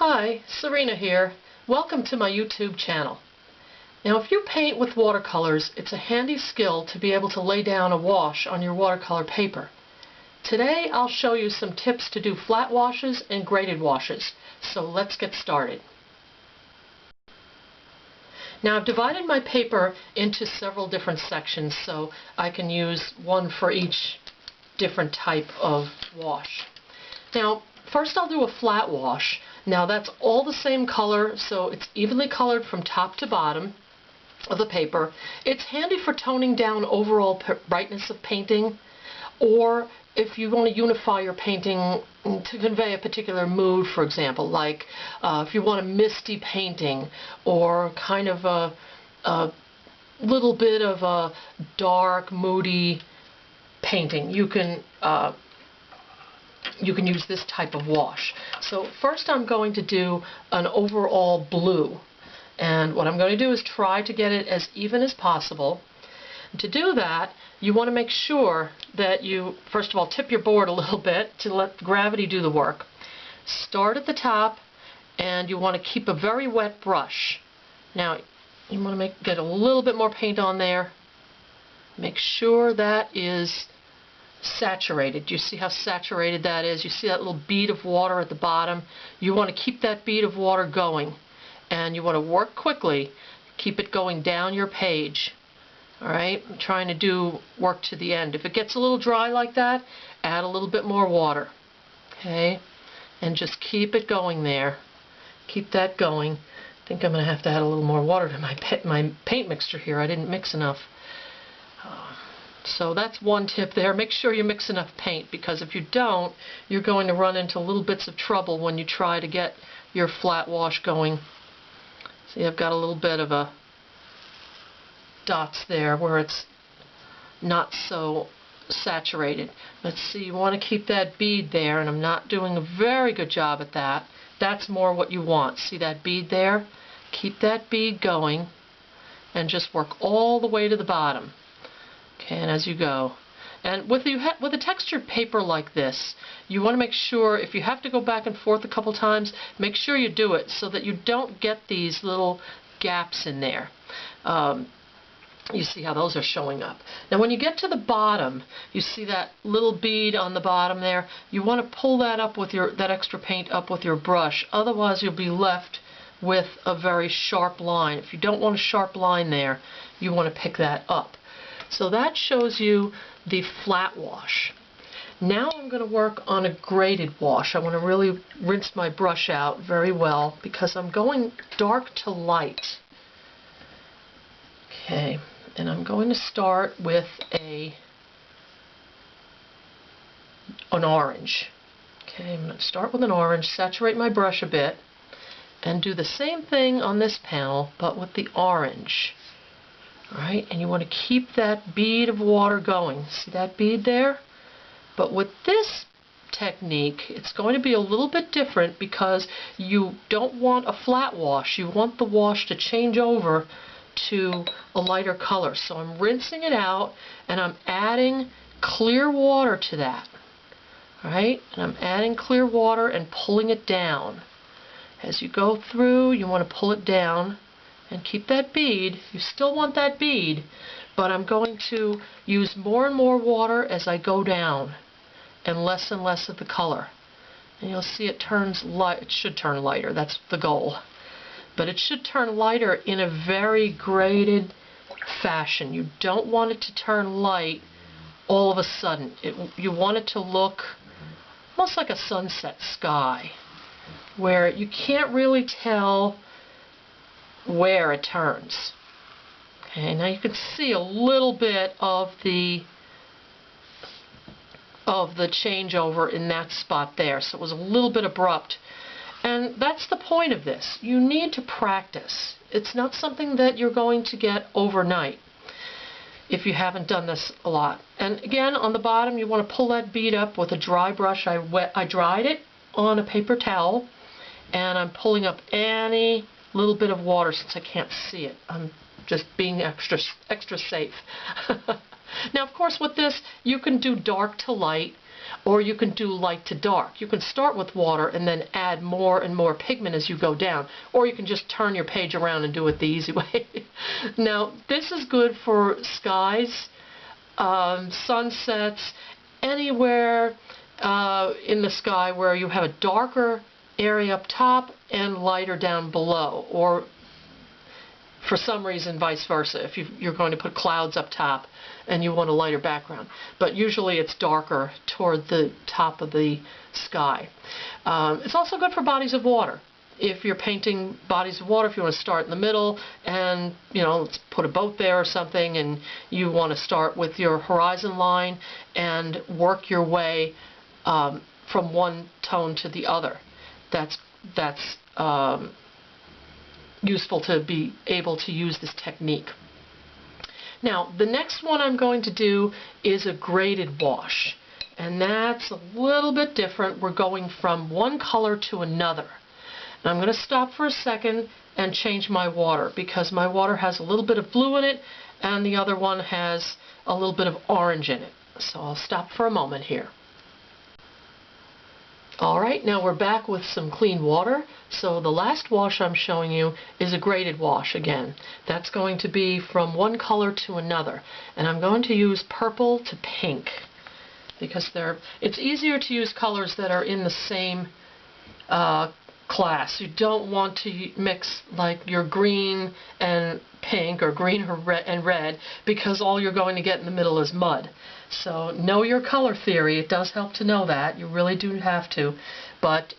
Hi, Serena here. Welcome to my YouTube channel. Now if you paint with watercolors, it's a handy skill to be able to lay down a wash on your watercolor paper. Today I'll show you some tips to do flat washes and graded washes. So let's get started. Now I've divided my paper into several different sections so I can use one for each different type of wash. Now first I'll do a flat wash. Now that's all the same color, so it's evenly colored from top to bottom of the paper. It's handy for toning down overall brightness of painting, or if you want to unify your painting to convey a particular mood, for example, like if you want a misty painting or kind of a little bit of a dark, moody painting, you can use this type of wash. So first I'm going to do an overall blue, and what I'm going to do is try to get it as even as possible. To do that, you want to make sure that you first of all tip your board a little bit to let gravity do the work. Start at the top, and you want to keep a very wet brush. Now you want to get a little bit more paint on there. Make sure that is saturated. You see how saturated that is? You see that little bead of water at the bottom? You want to keep that bead of water going, and you want to work quickly. Keep it going down your page. Alright, I'm trying to do work to the end. If it gets a little dry like that, add a little bit more water. Okay, and just keep it going there. Keep that going. I think I'm going to have to add a little more water to my paint mixture here. I didn't mix enough. So that's one tip there. Make sure you mix enough paint, because if you don't, you're going to run into little bits of trouble when you try to get your flat wash going. See, I've got a little bit of a dots there where it's not so saturated. Let's see, you want to keep that bead there, and I'm not doing a very good job at that. That's more what you want. See that bead there? Keep that bead going and just work all the way to the bottom. Okay, and as you go. And with a textured paper like this, you want to make sure, if you have to go back and forth a couple times, make sure you do it so that you don't get these little gaps in there. You see how those are showing up. Now when you get to the bottom, you see that little bead on the bottom there. You want to pull that up with that extra paint up with your brush. Otherwise you'll be left with a very sharp line. If you don't want a sharp line there, you want to pick that up. So that shows you the flat wash. Now I'm going to work on a graded wash. I want to really rinse my brush out very well because I'm going dark to light. Okay, and I'm going to start with an orange. Okay, I'm going to start with an orange, saturate my brush a bit, and do the same thing on this panel, but with the orange. Alright, and you want to keep that bead of water going. See that bead there? But with this technique, it's going to be a little bit different because you don't want a flat wash. You want the wash to change over to a lighter color. So I'm rinsing it out, and I'm adding clear water to that. Alright, and I'm adding clear water and pulling it down. As you go through, you want to pull it down and keep that bead. You still want that bead, but I'm going to use more and more water as I go down and less of the color. And you'll see it turns light. It should turn lighter. That's the goal. But it should turn lighter in a very graded fashion. You don't want it to turn light all of a sudden. You want it to look almost like a sunset sky, where you can't really tell where it turns. Okay, now you can see a little bit of the changeover in that spot there, so it was a little bit abrupt. And that's the point of this. You need to practice. It's not something that you're going to get overnight if you haven't done this a lot. And again, on the bottom, you want to pull that bead up with a dry brush. I dried it on a paper towel, and I'm pulling up any little bit of water since I can't see it. I'm just being extra safe. Now of course with this you can do dark to light. Or you can do light to dark. You can start with water and then add more and more pigment as you go down. Or you can just turn your page around and do it the easy way. Now, this is good for skies, sunsets, anywhere in the sky where you have a darker area up top and lighter down below, or for some reason vice versa, if you're going to put clouds up top and you want a lighter background. But usually it's darker toward the top of the sky. It's also good for bodies of water. If you're painting bodies of water, if you want to start in the middle and, let's put a boat there or something, and you want to start with your horizon line and work your way from one tone to the other. That's useful to be able to use this technique. Now, the next one I'm going to do is a graded wash, and that's a little bit different. We're going from one color to another. Now, I'm going to stop for a second and change my water, because my water has a little bit of blue in it and the other one has a little bit of orange in it. So I'll stop for a moment here. Alright, now we're back with some clean water. So the last wash I'm showing you is a graded wash again. That's going to be from one color to another. And I'm going to use purple to pink, because it's easier to use colors that are in the same class. You don't want to mix like your green and pink or green and red, because all you're going to get in the middle is mud. So know your color theory. It does help to know that. You really do have to. But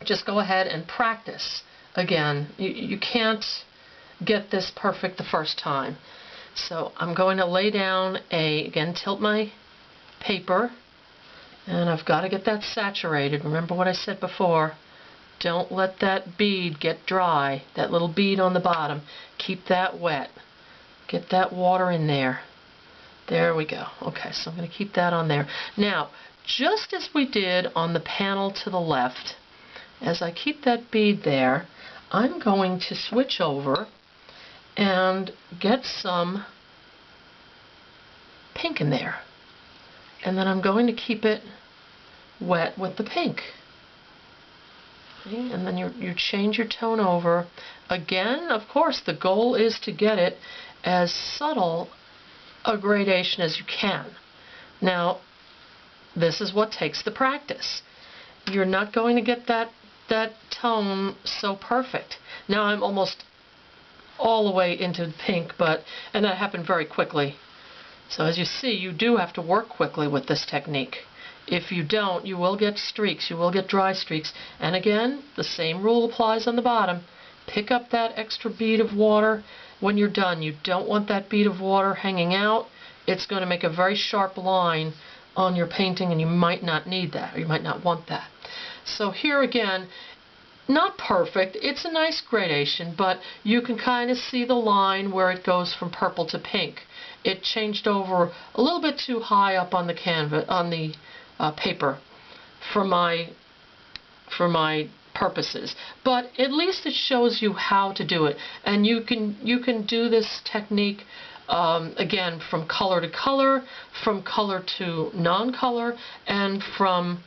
just go ahead and practice. Again, you can't get this perfect the first time. So I'm going to lay down again, tilt my paper, and I've got to get that saturated. Remember what I said before. Don't let that bead get dry, that little bead on the bottom. Keep that wet. Get that water in there. There we go. Okay, so I'm going to keep that on there. Now, just as we did on the panel to the left, as I keep that bead there, I'm going to switch over and get some pink in there. And then I'm going to keep it wet with the pink. Okay, and then you change your tone over. Again, of course, the goal is to get it as subtle a gradation as you can. Now, this is what takes the practice. You're not going to get that tone so perfect. Now I'm almost all the way into pink, and that happened very quickly. So as you see, you do have to work quickly with this technique. If you don't, you will get streaks, you will get dry streaks. And again, the same rule applies on the bottom. Pick up that extra bead of water when you're done. You don't want that bead of water hanging out. It's going to make a very sharp line on your painting, and you might not need that, or you might not want that. So here again, not perfect. It's a nice gradation, but you can kind of see the line where it goes from purple to pink. It changed over a little bit too high up on the canvas, on the paper, for my purposes, but at least it shows you how to do it, and you can do this technique again from color to color, from color to non-color, and from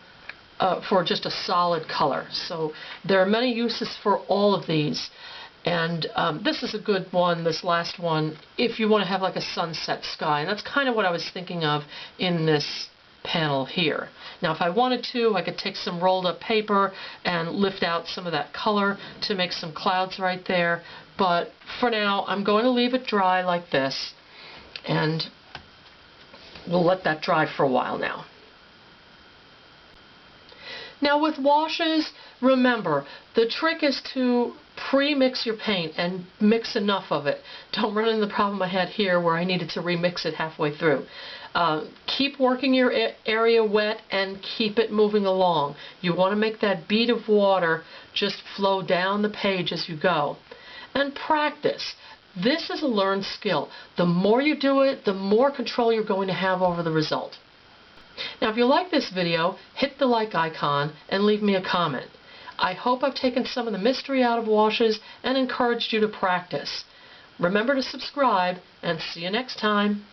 for just a solid color. So there are many uses for all of these, and this is a good one, this last one, if you want to have like a sunset sky, and that's kind of what I was thinking of in this panel here. Now if I wanted to, I could take some rolled up paper and lift out some of that color to make some clouds right there, but for now I'm going to leave it dry like this, and we'll let that dry for a while now. Now with washes, remember, the trick is to pre-mix your paint and mix enough of it. Don't run into the problem I had here where I needed to remix it halfway through. Keep working your area wet and keep it moving along. You want to make that bead of water just flow down the page as you go. And practice. This is a learned skill. The more you do it, the more control you're going to have over the result. Now if you like this video, hit the like icon and leave me a comment. I hope I've taken some of the mystery out of washes and encouraged you to practice. Remember to subscribe, and see you next time.